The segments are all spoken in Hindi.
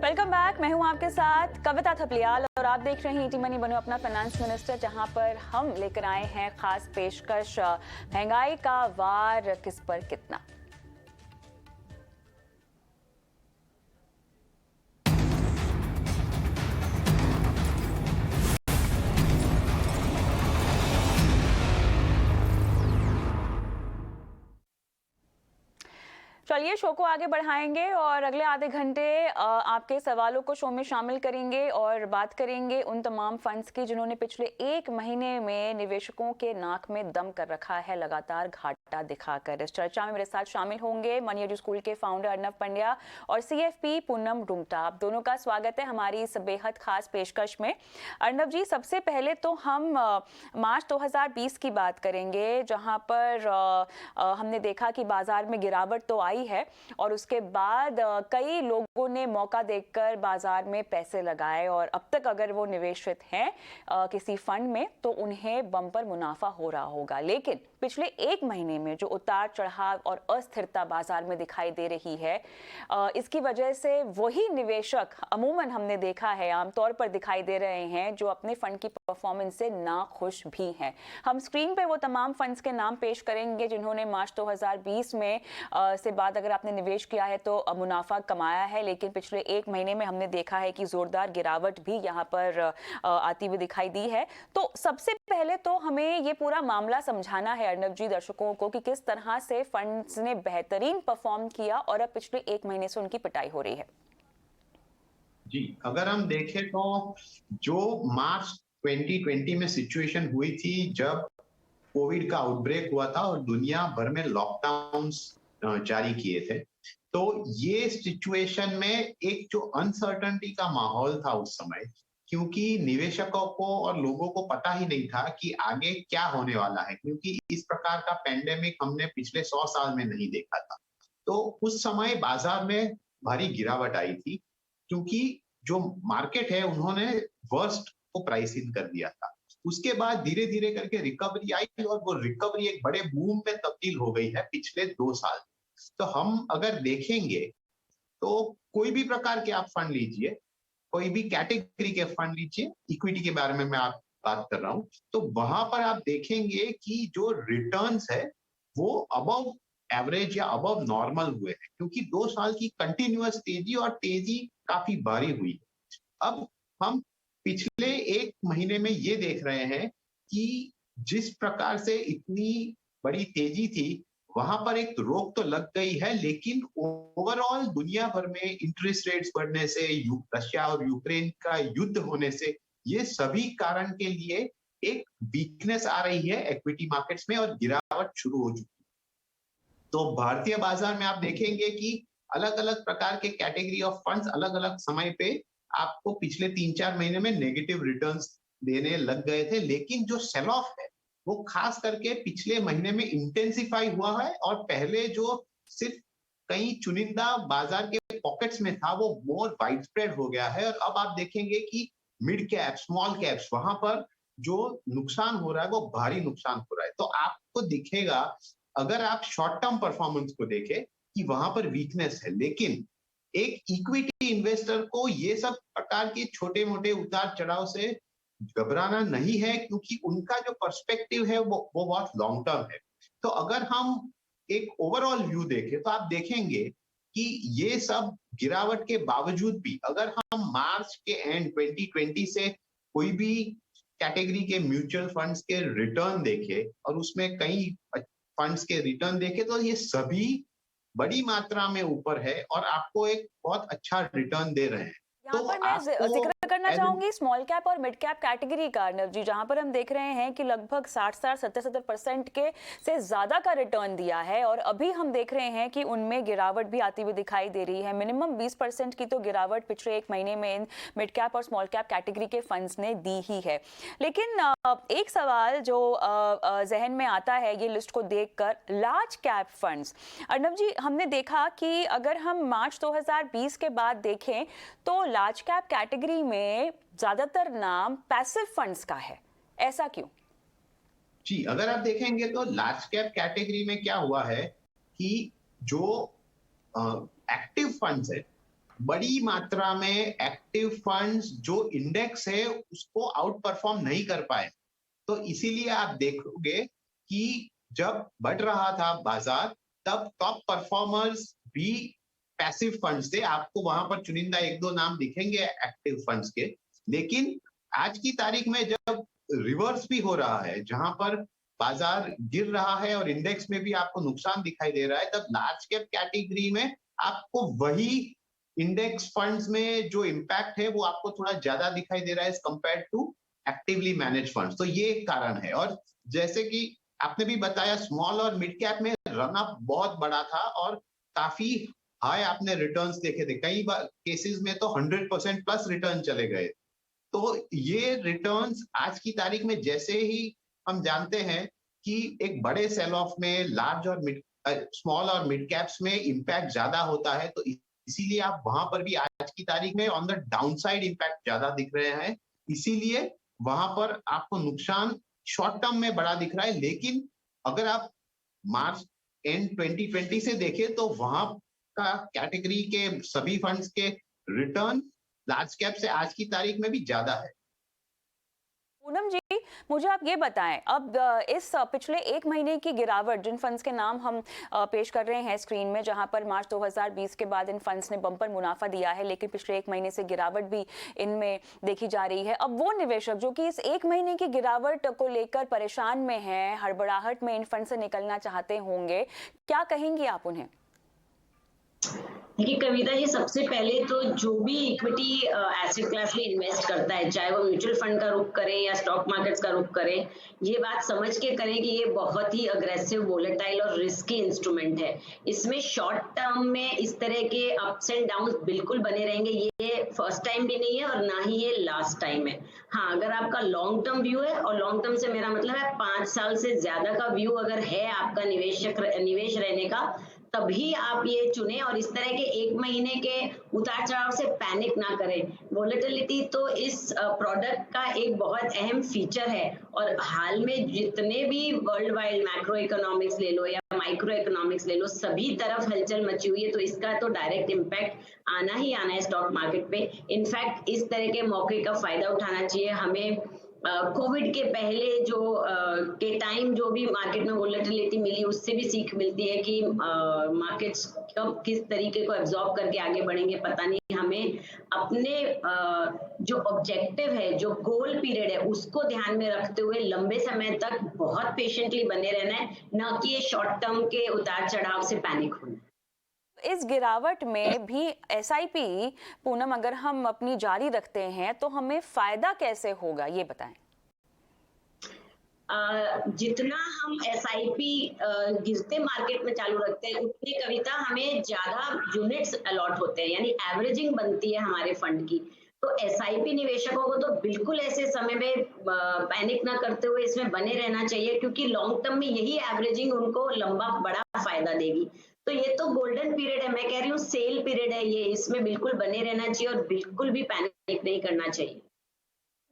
Welcome back. मैं हूं आपके साथ कविता थपलियाल और आप देख रहे हैं ईटी मनी बनो अपना फाइनेंस मिनिस्टर, जहां पर हम लेकर आए हैं खास पेशकश महंगाई का वार किस पर कितना। चलिए शो को आगे बढ़ाएंगे और अगले आधे घंटे आपके सवालों को शो में शामिल करेंगे और बात करेंगे उन तमाम फंड्स की जिन्होंने पिछले एक महीने में निवेशकों के नाक में दम कर रखा है, लगातार घाटा दिखाकर। इस चर्चा में मेरे साथ शामिल होंगे मनी एडू स्कूल के फाउंडर अर्नब पंड्या और CFP पूनम रुंगटा। आप दोनों का स्वागत है हमारी इस बेहद खास पेशकश में। अर्नब जी, सबसे पहले तो हम मार्च 2020 की बात करेंगे, जहां पर हमने देखा कि बाजार में गिरावट तो आई है और उसके बाद कई लोगों ने मौका देखकर बाजार में पैसे लगाए और अब तक अगर वो निवेशित हैं किसी फंड में तो उन्हें बम्पर मुनाफा हो रहा होगा। लेकिन पिछले एक महीने में जो उतार चढ़ाव और अस्थिरता बाजार में दिखाई दे रही है, इसकी वजह से वही निवेशक अमूमन हमने देखा है आमतौर पर दिखाई दे रहे हैं जो अपने फंड की परफॉर्मेंस से नाखुश भी हैं। हम स्क्रीन पे वो तमाम फंड्स के नाम पेश करेंगे जिन्होंने मार्च 2020 में से बाद अगर आपने निवेश किया है तो मुनाफा कमाया है, लेकिन पिछले एक महीने में हमने देखा है कि जोरदार गिरावट भी यहाँ पर आती हुई दिखाई दी है। तो सबसे पहले तो हमें ये पूरा मामला समझाना है अर्नब जी दर्शकों को कि किस तरह से फंड्स ने बेहतरीन परफॉर्म किया और अब पिछले एक महीने से उनकी पिटाई हो रही है। जी, अगर हम देखें तो जो मार्च 2020 में सिचुएशन हुई थी जब कोविड का आउटब्रेक हुआ था और दुनिया भर में लॉकडाउन्स जारी किए थे, तो ये सिचुएशन में एक जो अनसर्टेनिटी का माहौल था उस समय, क्योंकि निवेशकों को और लोगों को पता ही नहीं था कि आगे क्या होने वाला है, क्योंकि इस प्रकार का पेंडेमिक हमने पिछले 100 साल में नहीं देखा था। तो उस समय बाजार में भारी गिरावट आई थी, क्योंकि जो मार्केट है उन्होंने वर्स्ट को प्राइस इन कर दिया था। उसके बाद धीरे धीरे करके रिकवरी आई और वो रिकवरी एक बड़े बूम में तब्दील हो गई है पिछले 2 साल। तो हम अगर देखेंगे तो कोई भी प्रकार के आप फंड लीजिए, कोई भी कैटेगरी के फंड लीजिए, इक्विटी के बारे में मैं आप बात कर रहा हूं, तो वहां पर आप देखेंगे कि जो रिटर्न्स है वो अबव एवरेज या अबव नॉर्मल हुए हैं, क्योंकि 2 साल की कंटिन्यूअस तेजी और तेजी काफी भारी हुई है। अब हम पिछले एक महीने में ये देख रहे हैं कि जिस प्रकार से इतनी बड़ी तेजी थी वहां पर एक रोक तो लग गई है, लेकिन ओवरऑल दुनिया भर में इंटरेस्ट रेट्स बढ़ने से, रशिया और यूक्रेन का युद्ध होने से, ये सभी कारण के लिए एक वीकनेस आ रही है इक्विटी मार्केट्स में और गिरावट शुरू हो चुकी है। तो भारतीय बाजार में आप देखेंगे कि अलग अलग प्रकार के कैटेगरी ऑफ फंड्स अलग अलग समय पे आपको पिछले 3-4 महीने में नेगेटिव रिटर्न्स देने लग गए थे, लेकिन जो सेल ऑफ है वो खास करके पिछले महीने में इंटेंसिफाई हुआ है और पहले जो सिर्फ कई चुनिंदा बाजार के पॉकेट्स में था वो मोर वाइड स्प्रेड हो गया है। और अब आप देखेंगे कि मिड कैप, स्मॉल कैप्स, वहां पर जो नुकसान हो रहा है वो भारी नुकसान हो रहा है। तो आपको दिखेगा अगर आप शॉर्ट टर्म परफॉर्मेंस को देखें कि वहां पर वीकनेस है, लेकिन एक इक्विटी इन्वेस्टर को ये सब प्रकार के छोटे मोटे उतार चढ़ाव से घबराना नहीं है, क्योंकि उनका जो पर्सपेक्टिव है वो बहुत लॉन्ग टर्म है। तो अगर हम एक ओवरऑल व्यू देखें तो आप देखेंगे कि ये सब गिरावट के बावजूद भी अगर हम मार्च के एंड 2020 से कोई भी कैटेगरी के म्यूचुअल फंड्स के रिटर्न देखे और उसमें कई फंड्स के रिटर्न देखे तो ये सभी बड़ी मात्रा में ऊपर है और आपको एक बहुत अच्छा रिटर्न दे रहे हैं। यहाँ पर मैं जिक्र करना चाहूंगी स्मॉल कैप और मिड कैप कैटेगरी का अर्नब जी, जहां पर हम देख रहे हैं कि लगभग 60-70% के से ज्यादा का रिटर्न दिया है और अभी हम देख रहे हैं कि उनमें गिरावट भी आती हुई दिखाई दे रही है। मिनिमम 20% की तो गिरावट पिछले एक महीने में इन मिड कैप और स्मॉल कैप कैटेगरी के फंड्स ने दी ही है। लेकिन एक सवाल जो जहन में आता है ये लिस्ट को देखकर, लार्ज कैप फंड्स। अर्नब जी, हमने देखा कि अगर हम मार्च 2020 के बाद देखें तो लार्ज कैप कैटेगरी में ज्यादातर नाम पैसिव फंड्स का है, ऐसा क्यों? जी, अगर आप देखेंगे तो लार्ज कैप कैटेगरी में क्या हुआ है कि जो एक्टिव फंड्स है बड़ी मात्रा में एक्टिव फंड्स जो इंडेक्स है उसको आउट परफॉर्म नहीं कर पाए। तो इसीलिए आप देखोगे कि जब बढ़ रहा था बाजार, तब टॉप परफॉर्मर्स भी पैसिव फंड्स थे। आपको वहां पर चुनिंदा एक दो नाम दिखेंगे एक्टिव फंड्स के। लेकिन आज की तारीख में जब रिवर्स भी हो रहा है, जहां पर बाजार गिर रहा है और इंडेक्स में भी आपको नुकसान दिखाई दे रहा है, तब लार्ज कैप कैटेगरी में आपको वही इंडेक्स फंड्स में जो इम्पैक्ट है वो आपको थोड़ा ज्यादा दिखाई दे रहा है as compare to actively manage funds. तो ये एक कारण है। और जैसे कि आपने भी बताया, स्मॉल और मिड कैप में रन अप बहुत बड़ा था और काफी हाई आपने रिटर्न्स देखे थे। कई बार केसेस में तो 100% प्लस रिटर्न चले गए। तो ये रिटर्न्स आज की तारीख में, जैसे ही हम जानते हैं कि एक बड़े सेल ऑफ में लार्ज और मिड स्मॉल और मिड कैप्स में इंपैक्ट ज्यादा होता है, तो इसीलिए आप वहां पर भी आज की तारीख में ऑन द डाउनसाइड इंपैक्ट ज्यादा दिख रहे हैं। इसीलिए वहां पर आपको नुकसान शॉर्ट टर्म में बड़ा दिख रहा है। लेकिन अगर आप मार्च एंड 2020 से देखें तो वहां का कैटेगरी के सभी फंड्स के रिटर्न लार्ज कैप से आज की तारीख में भी ज्यादा है। पूनम जी, मुझे आप ये बताएं, अब इस पिछले एक महीने की गिरावट, जिन फंड्स के नाम हम पेश कर रहे हैं स्क्रीन में, जहां पर मार्च 2020 के बाद इन फंड्स ने बम्पर मुनाफा दिया है, लेकिन पिछले एक महीने से गिरावट भी इनमें देखी जा रही है। अब वो निवेशक जो कि इस एक महीने की गिरावट को लेकर परेशान में हैं, हड़बड़ाहट में इन फंड से निकलना चाहते होंगे, क्या कहेंगी आप उन्हें? देखिए कविता जी, सबसे पहले तो जो भी इक्विटी एसेट क्लास में इन्वेस्ट करता है, चाहे वो म्यूचुअल फंड का रुख करे या स्टॉक मार्केट्स का रुख करे, ये बात समझ के करें कि ये बहुत ही अग्रेसिव, वोलेटाइल और रिस्की इंस्ट्रूमेंट है। इसमें शॉर्ट टर्म में इस तरह के अप्स एंड डाउन बिल्कुल बने रहेंगे। ये फर्स्ट टाइम भी नहीं है और ना ही ये लास्ट टाइम है। हाँ, अगर आपका लॉन्ग टर्म व्यू है, और लॉन्ग टर्म से मेरा मतलब है 5 साल से ज्यादा का व्यू अगर है आपका निवेश रहने का, तभी आप ये चुने और इस तरह के एक महीने के उतार चढ़ाव से पैनिक ना करें। वोलेटिलिटी तो इस प्रोडक्ट का एक बहुत अहम फीचर है और हाल में जितने भी वर्ल्ड वाइड मैक्रो इकोनॉमिक्स ले लो या माइक्रो इकोनॉमिक्स ले लो, सभी तरफ हलचल मची हुई है। तो इसका तो डायरेक्ट इम्पैक्ट आना ही आना है स्टॉक मार्केट पे। इनफैक्ट इस तरह के मौके का फायदा उठाना चाहिए हमें। कोविड के पहले जो के टाइम जो भी मार्केट में वोलेटिलिटी मिली, उससे भी सीख मिलती है कि मार्केट्स कब किस तरीके को एब्जॉर्ब करके आगे बढ़ेंगे पता नहीं। हमें अपने जो ऑब्जेक्टिव है, जो गोल पीरियड है, उसको ध्यान में रखते हुए लंबे समय तक बहुत पेशेंटली बने रहना है, न कि ये शॉर्ट टर्म के उतार चढ़ाव से पैनिक होना। इस गिरावट में भी एसआईपी, पूनम, अगर हम अपनी जारी रखते हैं तो हमें फायदा कैसे होगा, ये बताएं। जितना हम एसआईपी गिरते मार्केट में चालू रखते हैं, उतनी कविता हमें ज्यादा यूनिट्स अलॉट होते हैं, यानी एवरेजिंग बनती है हमारे फंड की। तो एसआईपी निवेशकों को तो बिल्कुल ऐसे समय में पैनिक ना करते हुए इसमें बने रहना चाहिए, क्योंकि लॉन्ग टर्म में यही एवरेजिंग उनको लंबा बड़ा फायदा देगी। तो ये तो गोल्डन पीरियड है, मैं कह रही हूँ सेल पीरियड है ये, इसमें बिल्कुल बने रहना चाहिए और बिल्कुल भी पैनिक नहीं करना चाहिए।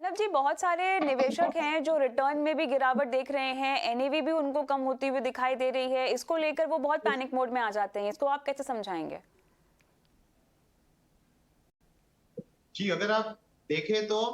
मतलब जी, बहुत सारे निवेशक हैं जो रिटर्न में भी गिरावट देख रहे हैं, एनएवी भी उनको कम होती हुई दिखाई दे रही है, इसको लेकर वो बहुत पैनिक मोड में आ जाते हैं। इसको आप कैसे समझाएंगे? जी, अगर आप देखें तो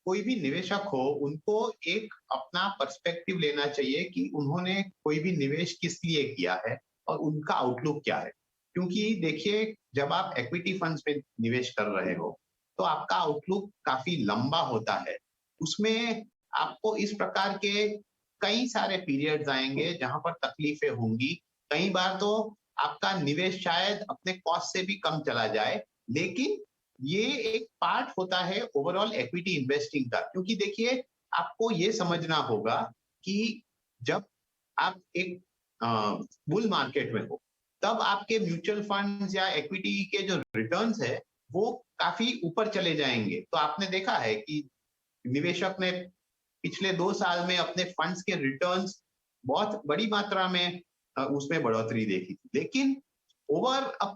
कोई भी निवेशक हो, उनको एक अपना पर्सपेक्टिव लेना चाहिए कि उन्होंने कोई भी निवेश किस लिए किया है और उनका आउटलुक क्या है। क्योंकि देखिए, जब आप इक्विटी फंड्स में निवेश कर रहे हो तो आपका आउटलुक काफी लंबा होता है। उसमें आपको इस प्रकार के कई सारे पीरियड्स आएंगे जहां पर तकलीफें होंगी। कई बार तो आपका निवेश शायद अपने कॉस्ट से भी कम चला जाए, लेकिन ये एक पार्ट होता है ओवरऑल इक्विटी इन्वेस्टिंग का। क्योंकि देखिए, आपको ये समझना होगा कि जब आप एक बुल मार्केट में हो, तब आपके म्यूचुअल फंड्स या इक्विटी के जो रिटर्न्स है वो काफी ऊपर चले जाएंगे। तो आपने देखा है कि निवेशक ने पिछले 2 साल में अपने फंड्स के रिटर्न्स बहुत बड़ी मात्रा में उसमें बढ़ोतरी देखी थी। लेकिन ओवर अ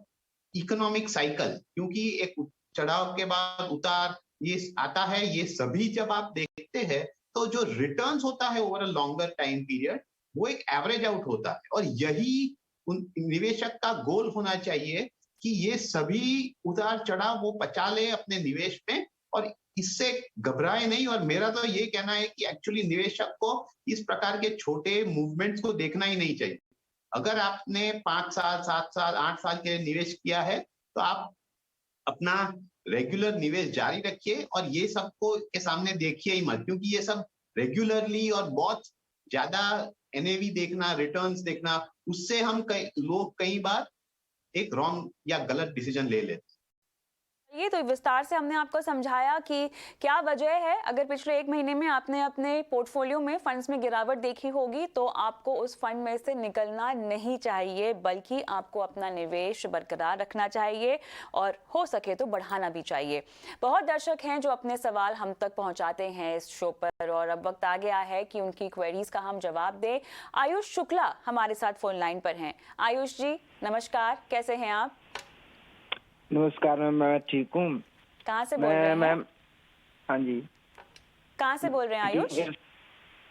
इकोनॉमिक साइकिल, क्योंकि एक चढ़ाव के बाद उतार ये आता है, ये सभी जब आप देखते हैं तो जो रिटर्न्स होता है over a longer time period, वो एक एवरेज आउट होता है। और यही उन निवेशक का गोल होना चाहिए कि ये सभी उतार चढ़ाव वो पचा ले अपने निवेश में और इससे घबराए नहीं। और मेरा तो ये कहना है कि एक्चुअली निवेशक को इस प्रकार के छोटे मूवमेंट्स को देखना ही नहीं चाहिए। अगर आपने 5 साल, 7 साल, 8 साल के लिए निवेश किया है, तो आप अपना रेगुलर निवेश जारी रखिए और ये सबको के सामने देखिए ही मत, क्योंकि ये सब रेगुलरली और बहुत ज्यादा एनएवी देखना, रिटर्न्स देखना, उससे हम लोग कई बार एक रॉन्ग या गलत डिसीजन ले लेते। ये तो विस्तार से हमने आपको समझाया कि क्या वजह है। अगर पिछले 1 महीने में आपने अपने पोर्टफोलियो में फंड्स में गिरावट देखी होगी तो आपको उस फंड में से निकलना नहीं चाहिए, बल्कि आपको अपना निवेश बरकरार रखना चाहिए और हो सके तो बढ़ाना भी चाहिए। बहुत दर्शक हैं जो अपने सवाल हम तक पहुंचाते हैं इस शो पर और अब वक्त आ गया है कि उनकी क्वेरीज का हम जवाब दें। आयुष शुक्ला हमारे साथ फोन लाइन पर हैं। आयुष जी नमस्कार, कैसे हैं आप? नमस्कार मैम, मैं ठीक हूँ। कहाँ से बोल रहे हैं मैम? हाँ जी। कहाँ से बोल रहे हैं आयुष?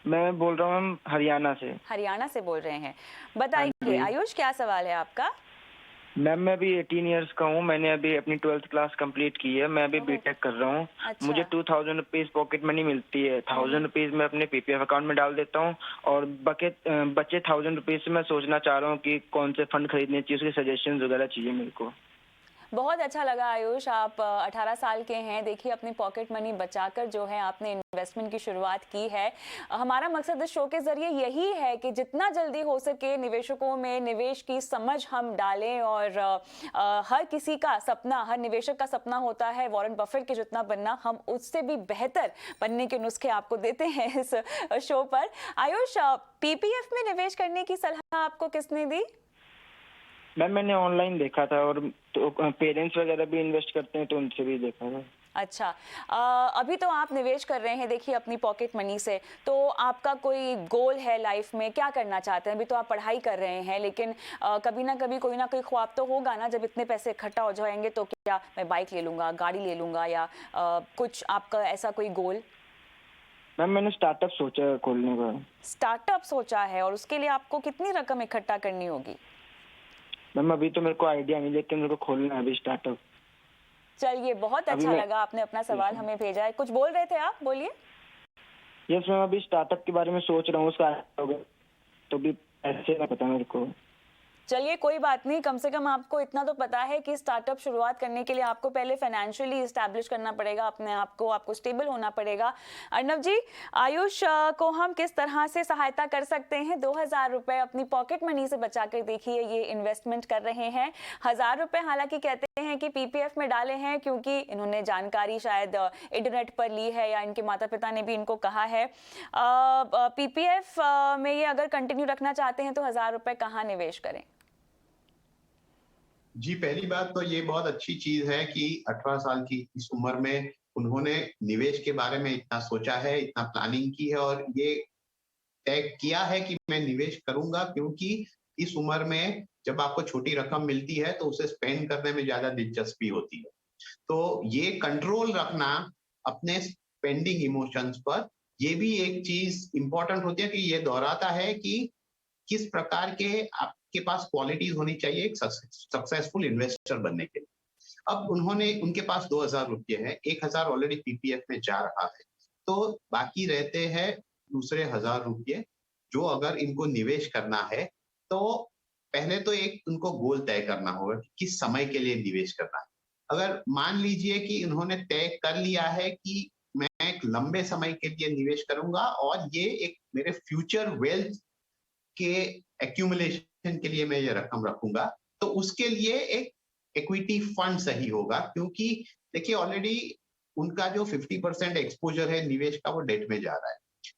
मैं बोल रहा हूँ मैम हरियाणा से। हरियाणा से बोल रहे हैं, बताइए आयुष क्या सवाल है आपका? मैम मैं अभी 18 इयर्स का हूँ। मैंने अभी अपनी 12th क्लास कंप्लीट की है। मैं अभी बीटेक कर रहा हूँ। अच्छा। मुझे 2000 रुपीज पॉकेट मनी मिलती है। 1000 रुपीज मैं अपने पीपीएफ अकाउंट में डाल देता हूँ और बचे 1000 रुपीज से मैं सोचना चाह रहा हूँ कि कौन से फंड खरीदने चाहिए, उसके सजेशन वगैरह चाहिए मेरे को। बहुत अच्छा लगा आयुष, आप 18 साल के हैं। देखिए अपनी पॉकेट मनी बचाकर जो है आपने इन्वेस्टमेंट की शुरुआत की है। हमारा मकसद इस शो के जरिए यही है कि जितना जल्दी हो सके निवेशकों में निवेश की समझ हम डालें और हर किसी का सपना, हर निवेशक का सपना होता है वॉरेन बफेट के जितना बनना। हम उससे भी बेहतर बनने के नुस्खे आपको देते हैं इस शो पर। आयुष, पीपीएफ में निवेश करने की सलाह आपको किसने दी? मैम मैंने ऑनलाइन देखा था और तो पेरेंट्स वगैरह भी इन्वेस्ट करते हैं तो उनसे भी देखा था। अच्छा, अभी तो आप निवेश कर रहे हैं देखिए अपनी पॉकेट मनी से, तो आपका कोई गोल है लाइफ में, क्या करना चाहते हैं? अभी तो आप पढ़ाई कर रहे हैं, लेकिन कभी ना कभी कोई ना कोई ख्वाब तो होगा ना, जब इतने पैसे इकट्ठा हो जाएंगे तो क्या मैं बाइक ले लूंगा, गाड़ी ले लूंगा, या कुछ आपका ऐसा कोई गोल? मैम मैंने स्टार्टअप सोचा है खोलने का। स्टार्टअप सोचा है, और उसके लिए आपको कितनी रकम इकट्ठा करनी होगी? मैम अभी तो मेरे को आइडिया नहीं, लेकिन मेरे को खोलना है अभी स्टार्टअप। चलिए, बहुत अच्छा लगा आपने अपना सवाल हमें भेजा है। कुछ बोल रहे थे आप, बोलिए। यस मैम, अभी स्टार्टअप के बारे में सोच रहा हूँ, उसका तो भी ऐसे ना पता मेरे को। चलिए कोई बात नहीं, कम से कम आपको इतना तो पता है कि स्टार्टअप शुरुआत करने के लिए आपको पहले फाइनेंशियली एस्टैब्लिश करना पड़ेगा अपने आप को, आपको स्टेबल होना पड़ेगा। अर्नब जी, आयुष को हम किस तरह से सहायता कर सकते हैं? 2000 रुपए अपनी पॉकेट मनी से बचा कर देखिए ये इन्वेस्टमेंट कर रहे हैं। 1000 रुपए हालांकि कहते हैं कि पीपीएफ में डाले हैं क्योंकि इन्होंने जानकारी शायद इंटरनेट पर ली है या इनके माता पिता ने भी इनको कहा है। पीपीएफ में ये अगर कंटिन्यू रखना चाहते हैं तो 1000 रुपए कहाँ निवेश करें? जी, पहली बात तो ये बहुत अच्छी चीज है कि 18 साल की इस उम्र में उन्होंने निवेश के बारे में इतना सोचा है, इतना प्लानिंग की है और ये तय किया है कि मैं निवेश करूंगा, क्योंकि इस उम्र में जब आपको छोटी रकम मिलती है तो उसे स्पेंड करने में ज्यादा दिलचस्पी होती है। तो ये कंट्रोल रखना अपने स्पेंडिंग इमोशंस पर, ये भी एक चीज इंपॉर्टेंट होती है कि ये दोहराता है कि किस प्रकार के आपके पास क्वालिटीज होनी चाहिए एक सक्सेसफुल इन्वेस्टर बनने के लिए। अब उनके पास 2000 रुपये है, 1000 ऑलरेडी पीपीएफ में जा रहा है, तो बाकी रहते हैं दूसरे 1000 रुपये, जो अगर इनको निवेश करना है तो पहले तो एक उनको गोल तय करना होगा कि किस समय के लिए निवेश करना है। अगर मान लीजिए कि उन्होंने तय कर लिया है कि मैं एक लंबे समय के लिए निवेश करूंगा और ये एक मेरे फ्यूचर वेल्थ के एक्यूमुलेशन के लिए मैं ये रकम रखूंगा, तो उसके लिए एक इक्विटी फंड सही होगा, क्योंकि देखिए ऑलरेडी उनका जो 50% एक्सपोजर है निवेश का वो डेट में जा रहा है,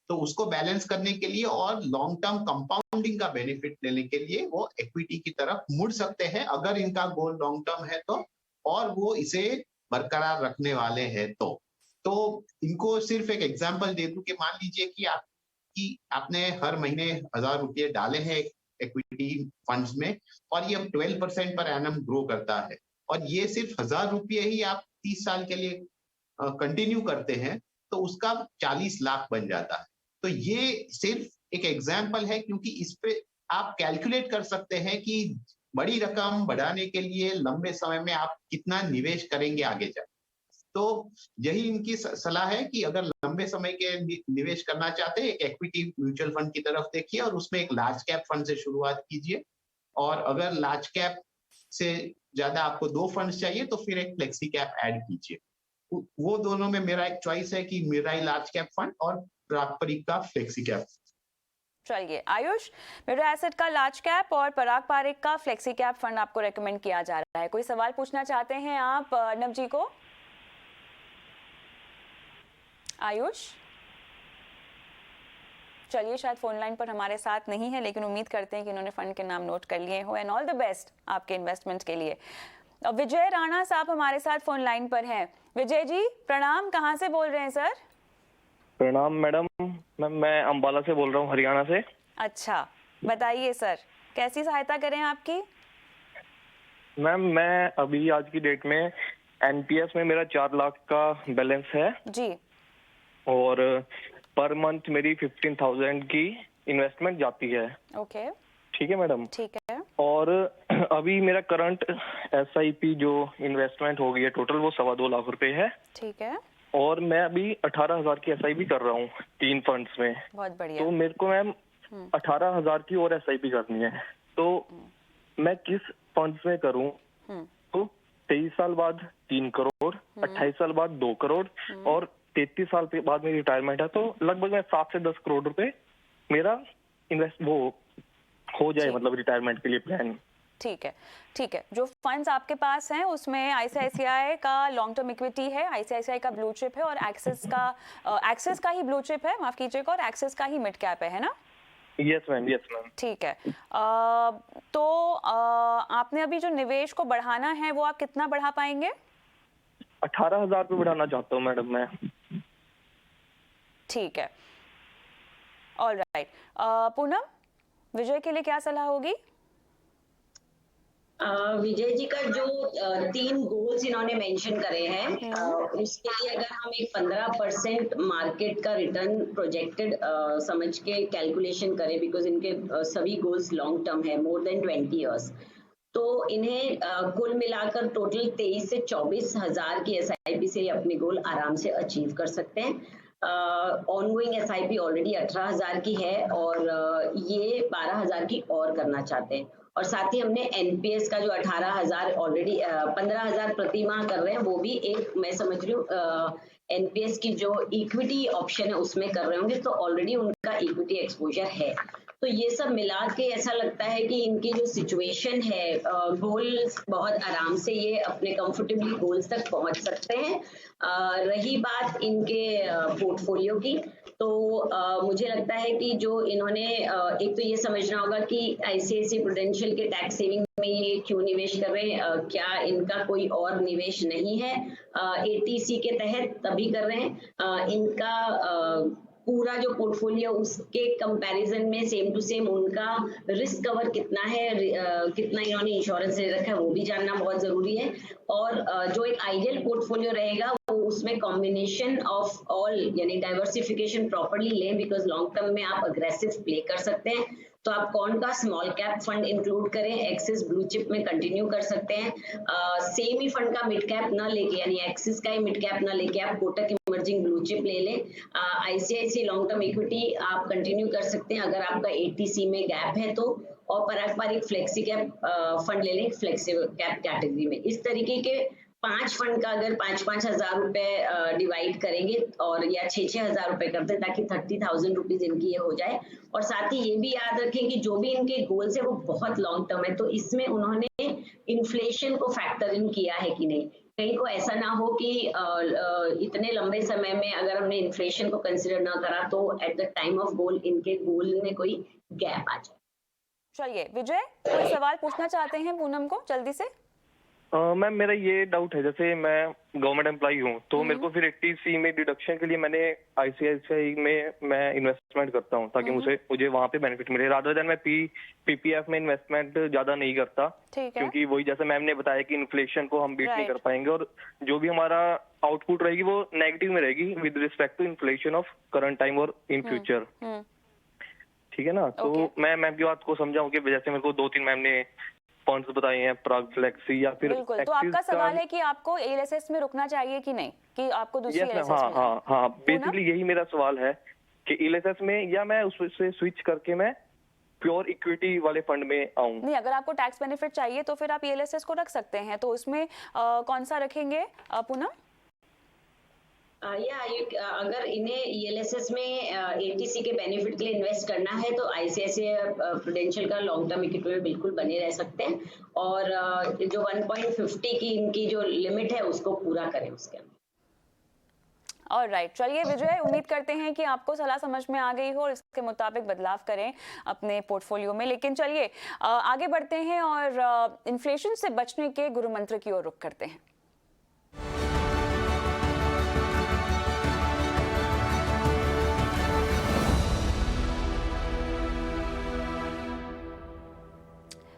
तो उसको बैलेंस करने के लिए और लॉन्ग टर्म कंपाउंडिंग का बेनिफिट लेने के लिए वो इक्विटी की तरफ मुड़ सकते हैं अगर इनका गोल लॉन्ग टर्म है तो, और वो इसे बरकरार रखने वाले हैं तो इनको सिर्फ एक एग्जांपल दे दूं कि मान लीजिए कि आपने हर महीने 1000 रुपये डाले हैं इक्विटी फंड्स में और ये 12% पर एनम ग्रो करता है, और ये सिर्फ 1000 रुपये ही आप 30 साल के लिए कंटिन्यू करते हैं तो उसका 40 लाख बन जाता है। तो ये सिर्फ एक एग्जाम्पल है, क्योंकि इस पे आप कैलकुलेट कर सकते हैं कि बड़ी रकम बढ़ाने के लिए लंबे समय में आप कितना निवेश करेंगे आगे जाकर। तो यही इनकी सलाह है कि अगर लंबे समय के निवेश करना चाहते हैं, एक इक्विटी म्यूचुअल फंड की तरफ देखिए और उसमें एक लार्ज कैप फंड से शुरुआत कीजिए। और अगर लार्ज कैप से ज्यादा आपको 2 फंड्स चाहिए तो फिर एक फ्लेक्सी कैप ऐड कीजिए। वो दोनों में मेरा एक चॉइस है कि मिराई लार्ज कैप फंड और पारंपरिक का फ्लेक्सी कैप। चलिए आयुष, मिरो एसेट का लार्ज कैप और पराग पारिक का फ्लेक्सी कैप फंड आपको रेकमेंड किया जा रहा है। कोई सवाल पूछना चाहते हैं आप अर्नब जी को? आयुष, चलिए शायद फोन लाइन पर हमारे साथ नहीं है, लेकिन उम्मीद करते हैं कि इन्होंने फंड के नाम नोट कर लिए हो। एंड ऑल द बेस्ट आपके इन्वेस्टमेंट के लिए। विजय राणा साहब हमारे साथ फोन लाइन पर हैं। विजय जी प्रणाम, कहाँ से बोल रहे हैं सर? प्रणाम मैडम, मैं अंबाला से बोल रहा हूँ, हरियाणा से। अच्छा, बताइए सर, कैसी सहायता करें आपकी? मैम मैं अभी आज की डेट में एनपीएस में मेरा 4 लाख का बैलेंस है जी। और पर मंथ मेरी 15,000 की इन्वेस्टमेंट जाती है। ओके, ठीक है मैडम। ठीक है। और अभी मेरा करंट एसआईपी जो इन्वेस्टमेंट हो गई है टोटल वो 2.25 लाख रुपए है। ठीक है। और मैं अभी 18,000 की एसआईपी कर रहा हूँ 3 फंड्स में। बहुत बढ़िया। तो मेरे को मैम 18,000 की और एसआईपी करनी है, तो मैं किस फंड्स में करूँ? तो 23 साल बाद 3 करोड़, 28 साल बाद 2 करोड़ और 33 साल के बाद मेरी रिटायरमेंट है, तो लगभग मैं 7 से 10 करोड़ रुपए मेरा इन्वेस्ट वो हो जाए, मतलब रिटायरमेंट के लिए प्लान। ठीक है, ठीक है। जो फंड्स आपके पास हैं उसमें आईसीआईसीआई का लॉन्ग टर्म इक्विटी है, आईसीआईसीआई का ब्लू चिप है और एक्सिस का ही ब्लू चिप है, माफ कीजिएगा, और एक्सिस का ही मिड कैप है ना? Yes ma'am, yes ma'am. ठीक है। तो आपने अभी जो निवेश को बढ़ाना है वो आप कितना बढ़ा पाएंगे? 18,000 रुपये बढ़ाना चाहता हूँ मैडम मैं। ठीक है, ऑल राइट। पूनम, विजय के लिए क्या सलाह होगी? विजय जी का जो 3 गोल्स इन्होंने मेंशन करे हैं, उसके लिए अगर हम एक 15% मार्केट का रिटर्न प्रोजेक्टेड समझ के कैलकुलेशन करें, बिकॉज इनके सभी गोल्स लॉन्ग टर्म है, मोर देन 20 इयर्स, तो इन्हें कुल मिलाकर टोटल 23 से 24 हजार की एसआईपी से अपने गोल आराम से अचीव कर सकते हैं। ऑनगोइंग एसआईपी ऑलरेडी 18,000 की है और ये 12,000 की और करना चाहते हैं। और साथ ही हमने एनपीएस का जो 18,000 ऑलरेडी 15,000 प्रति माह कर रहे हैं, वो भी एक मैं समझ रही हूँ एनपीएस की जो इक्विटी ऑप्शन है उसमें कर रहे होंगे, तो ऑलरेडी उनका इक्विटी एक्सपोजर है। तो ये सब मिला के ऐसा लगता है कि इनकी जो सिचुएशन है, गोल्स बहुत आराम से ये अपने कंफर्टेबली गोल्स तक पहुंच सकते हैं। रही बात इनके पोर्टफोलियो की, तो मुझे लगता है कि जो इन्होंने एक तो ये समझना होगा कि आईसीआईसीआई प्रूडेंशियल के टैक्स सेविंग में ये क्यों निवेश कर रहे हैं, क्या इनका कोई और निवेश नहीं है, एटीसी के तहत तभी कर रहे हैं। इनका पूरा जो पोर्टफोलियो उसके कंपैरिजन में सेम टू सेम उनका रिस्क कवर कितना है, कितना इन्होंने इंश्योरेंस ले रखा है, वो भी जानना बहुत जरूरी है। और जो एक आइडियल पोर्टफोलियो रहेगा वो उसमें कॉम्बिनेशन ऑफ ऑल यानी डाइवर्सिफिकेशन प्रॉपर्ली लें, बिकॉज लॉन्ग टर्म में आप अग्रेसिव प्ले कर सकते हैं। तो आप कौन का स्मॉल कैप फंड इंक्लूड करें, एक्सिस ब्लू चिप में कंटिन्यू कर सकते हैं। सेम ही फंड का मिड कैप ना लेके यानी एक्सिस का ही मिड कैप ना लेके आप कोटक इमर्जिंग ब्लू चिप ले लें। आईसीआईसीआई लॉन्ग टर्म इक्विटी आप कंटिन्यू कर सकते हैं अगर आपका एटीसी में गैप है तो, और पारंपरिक फ्लेक्सी कैप फंड ले लें फ्लेक्सी कैप कैटेगरी में। इस तरीके के 5 फंड का अगर 5-5 हजार रुपए डिवाइड करेंगे और या 6-6 हजार रुपए करते हैं ताकि 30,000 रुपीज इनकी ये हो जाए। और साथ ही ये भी याद रखें कि जो भी इनके गोल्स है वो बहुत लॉन्ग टर्म है, तो इसमें उन्होंने इन्फ्लेशन को फैक्टर इन किया है कि नहीं, कहीं को ऐसा ना हो कि इतने लंबे समय में अगर हमने इन्फ्लेशन को कंसिडर ना करा तो at the time of goal इनके गोल में कोई गैप आ जाए। चलिए विजय, कोई सवाल पूछना चाहते हैं पूनम को जल्दी से? मैम मेरा ये डाउट है, जैसे मैं गवर्नमेंट एम्प्लॉई हूँ तो मेरे को फिर 80C में डिडक्शन के लिए मैंने आईसीआईसीआई में मैं इन्वेस्टमेंट करता हूँ ताकि मुझे वहाँ पे बेनिफिट मिले, रादर देन मैं पीपीएफ में इन्वेस्टमेंट ज्यादा नहीं करता, क्योंकि वही जैसे मैम ने बताया कि इन्फ्लेशन को हम बीट नहीं कर पाएंगे और जो भी हमारा आउटपुट रहेगी वो नेगेटिव में रहेगी with respect to inflation of current time और इन फ्यूचर। ठीक है ना? तो मैं मैम की बात को समझाऊं कि जैसे मेरे को 2-3 मैम ने फंड्स बताए हैं, प्राग फ्लेक्सी या फिर बिल्कुल, तो आपका सवाल है कि आपको एएलएसएस में रुकना चाहिए कि नहीं, कि आपको दूसरी यस एएलएसएस हाँ में हाँ हाँ, पूनम? बेसिकली यही मेरा सवाल है कि ईएलएसएस में या मैं उससे स्विच करके मैं प्योर इक्विटी वाले फंड में आऊं। नहीं, अगर आपको टैक्स बेनिफिट चाहिए तो फिर आप ईएलएसएस को रख सकते हैं, तो उसमें कौन सा रखेंगे पूनम? अगर इन्हें ईएलएसएस में एटीसी के बेनिफिट के लिए इन्वेस्ट करना है तो आईसीआईसीआई प्रूडेंशियल का लॉन्ग टर्म इक्विटी में बिल्कुल बने रह सकते हैं, और जो 1.50 की इनकी जो लिमिट है उसको पूरा करें उसके अंदर। ऑलराइट, चलिए विजय, उम्मीद करते हैं कि आपको सलाह समझ में आ गई हो और इसके मुताबिक बदलाव करें अपने पोर्टफोलियो में। लेकिन चलिए आगे बढ़ते हैं और इन्फ्लेशन से बचने के गुरु मंत्र की ओर रुख करते हैं।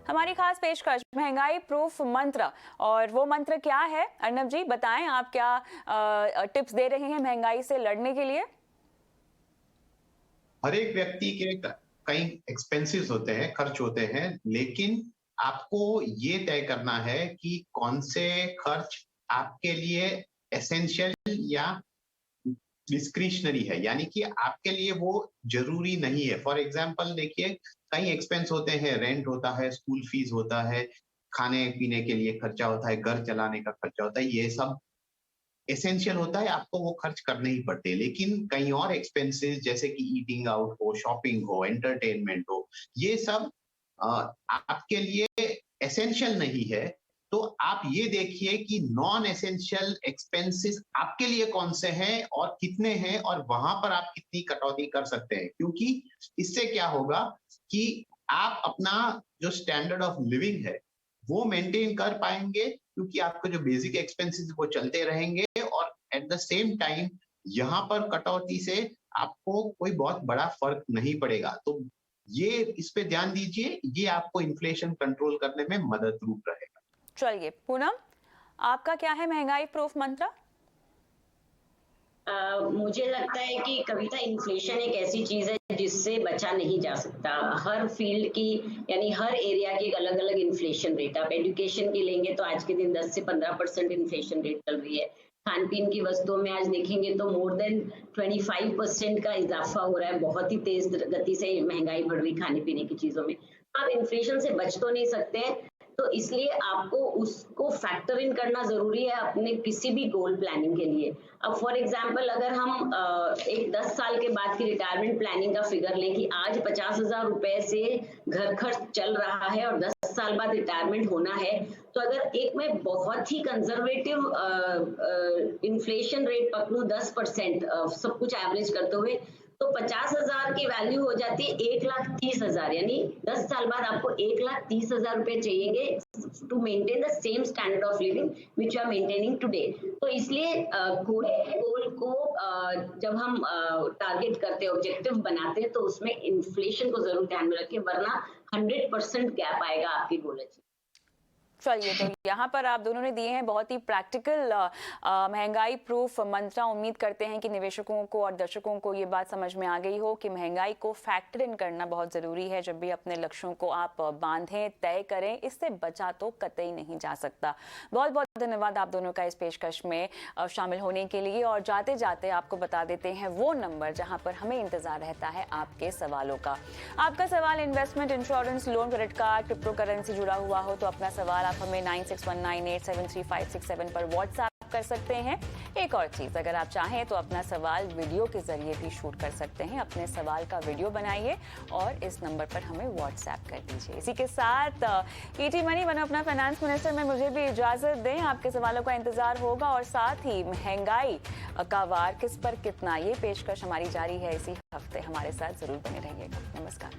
हमारी खास पेशकश महंगाई प्रूफ मंत्र, और वो मंत्र क्या है अर्नब जी, बताएं आप क्या टिप्स दे रहे हैं महंगाई से लड़ने के लिए? हर एक व्यक्ति के कई एक्सपेंसेस होते हैं, खर्च होते हैं, लेकिन आपको ये तय करना है कि कौन से खर्च आपके लिए एसेंशियल या डिस्क्रिशनरी है, यानी कि आपके लिए वो जरूरी नहीं है। फॉर एग्जाम्पल देखिए, कई एक्सपेंस होते हैं, रेंट होता है, स्कूल फीस होता है, खाने पीने के लिए खर्चा होता है, घर चलाने का खर्चा होता है, ये सब एसेंशियल होता है, आपको वो खर्च करने ही पड़ते हैं। लेकिन कई और एक्सपेंसेस जैसे कि ईटिंग आउट हो, शॉपिंग हो, एंटरटेनमेंट हो, ये सब आपके लिए एसेंशियल नहीं है। तो आप ये देखिए कि नॉन एसेंशियल एक्सपेंसेस आपके लिए कौन से हैं और कितने हैं, और वहां पर आप कितनी कटौती कर सकते हैं, क्योंकि इससे क्या होगा कि आप अपना जो स्टैंडर्ड ऑफ लिविंग है वो मेंटेन कर पाएंगे, क्योंकि आपके जो बेसिक एक्सपेंसेस वो चलते रहेंगे, और एट द सेम टाइम यहाँ पर कटौती से आपको कोई बहुत बड़ा फर्क नहीं पड़ेगा। तो ये इस पे ध्यान दीजिए, ये आपको इन्फ्लेशन कंट्रोल करने में मदद रूप रहेगा। चलिए पूनम, आपका क्या है महंगाई प्रूफ मंत्र? मुझे लगता है कि कविता, इन्फ्लेशन एक ऐसी चीज है जिससे बचा नहीं जा सकता। हर फील्ड की, यानी हर एरिया की एक अलग अलग इन्फ्लेशन रेट। आप एजुकेशन की लेंगे तो आज के दिन 10 से 15% इन्फ्लेशन रेट चल रही है। खान पीन की वस्तुओं में आज देखेंगे तो मोर देन 25% का इजाफा हो रहा है। बहुत ही तेज गति से महंगाई बढ़ रही खाने पीने की चीजों में। आप इन्फ्लेशन से बच तो नहीं सकते, तो इसलिए आपको उसको फैक्टर इन करना जरूरी है अपने किसी भी गोल प्लानिंग के लिए। अब फॉर एग्जांपल अगर हम एक 10 साल के बाद की रिटायरमेंट प्लानिंग का फिगर लें कि आज 50,000 रुपए से घर खर्च चल रहा है और 10 साल बाद रिटायरमेंट होना है, तो अगर एक मैं बहुत ही कंजर्वेटिव इन्फ्लेशन रेट पकड़ूं 10% सब कुछ एवरेज करते हुए, तो 50,000 की वैल्यू हो जाती है 1,30,000, यानी 10 साल बाद आपको 1,30,000 रुपए चाहिए to maintain the same standard of living which you are maintaining today. तो इसलिए कोई गोल को जब हम टारगेट करते हैं, ऑब्जेक्टिव बनाते हैं, तो उसमें इन्फ्लेशन को जरूर ध्यान में रखें, वरना 100% गैप आएगा आपकी गोल अचीव। चलिए, तो यहाँ पर आप दोनों ने दिए हैं बहुत ही प्रैक्टिकल महंगाई प्रूफ मंत्र। उम्मीद करते हैं कि निवेशकों को और दर्शकों को ये बात समझ में आ गई हो कि महंगाई को फैक्टर इन करना बहुत ज़रूरी है। जब भी अपने लक्ष्यों को आप बांधें, तय करें, इससे बचा तो कतई नहीं जा सकता। बहुत बहुत धन्यवाद आप दोनों का इस पेशकश में शामिल होने के लिए। और जाते जाते आपको बता देते हैं वो नंबर जहाँ पर हमें इंतज़ार रहता है आपके सवालों का। आपका सवाल investment, insurance, loan, credit card, crypto currency जुड़ा हुआ हो तो अपना सवाल आप हमें 9619873567 पर व्हाट्सएप कर सकते हैं। एक और चीज, अगर आप चाहें तो अपना सवाल वीडियो के जरिए भी शूट कर सकते हैं। अपने सवाल का वीडियो बनाइए और इस नंबर पर हमें व्हाट्सएप कर दीजिए। इसी के साथ ईटी मनी बनो अपना फाइनेंस मिनिस्टर में मुझे भी इजाजत दें। आपके सवालों का इंतजार होगा और साथ ही महंगाई का वार किस पर कितना, ये पेशकश हमारी जारी है इसी हफ्ते। हमारे साथ जरूर बने रहिएगा। नमस्कार।